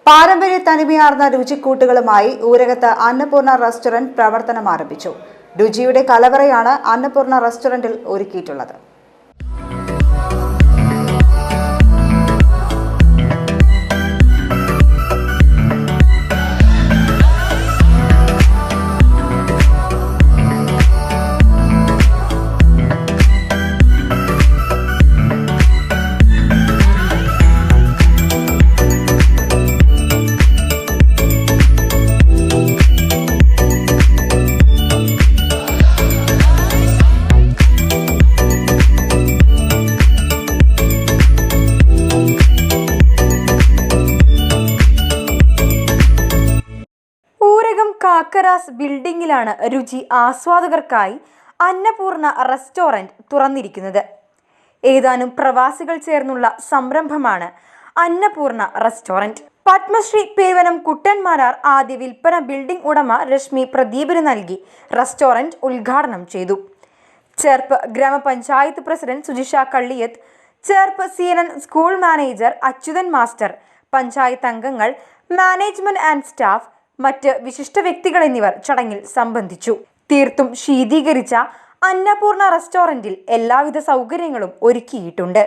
പാരമ്പര്യ തനിമയാർന്ന രുചിക്കൂട്ടുകളുമായി ഊരകത്ത് അന്നപൂർണ റെസ്റ്റോറന്റ് പ്രവർത്തനം ആരംഭിച്ചു. രുചിയുടെ കലവറയാണ് അന്നപൂർണ റെസ്റ്റോറന്റിൽ ഒരുക്കിയിട്ടുള്ളത്. കാക്കരാസ് ബിൽഡിംഗിലാണ് രുചി ആസ്വാദകർക്കായി അന്നപൂർണ റെസ്റ്റോറന്റ് തുറന്നിരിക്കുന്നത്. ഏതാനും പ്രവാസികൾ ചേർന്നുള്ള സംരംഭമാണ് അന്നപൂർണ റെസ്റ്റോറന്റ്. പത്മശ്രീ പേവനം കുട്ടൻമാരാർ ആദ്യ വിൽപ്പന ബിൽഡിംഗ് ഉടമ രശ്മി പ്രദീപിന് നൽകി റെസ്റ്റോറന്റ് ഉദ്ഘാടനം ചെയ്തു. ചേർപ്പ് ഗ്രാമപഞ്ചായത്ത് president Sujisha Kalliyath, Cherpu CNN school manager Achuthan master, panchayat അംഗങ്ങൾ, മാനേജ്മെന്റ് ആൻഡ് സ്റ്റാഫ്, മറ്റ് വിശിഷ്ട വ്യക്തികൾ എന്നിവർ ചടങ്ങിൽ സംബന്ധിച്ചു. തീർത്തും ശീതീകരിച്ച അന്നപൂർണ റെസ്റ്റോറന്റിൽ എല്ലാവിധ സൗകര്യങ്ങളും ഒരുക്കിയിട്ടുണ്ട്.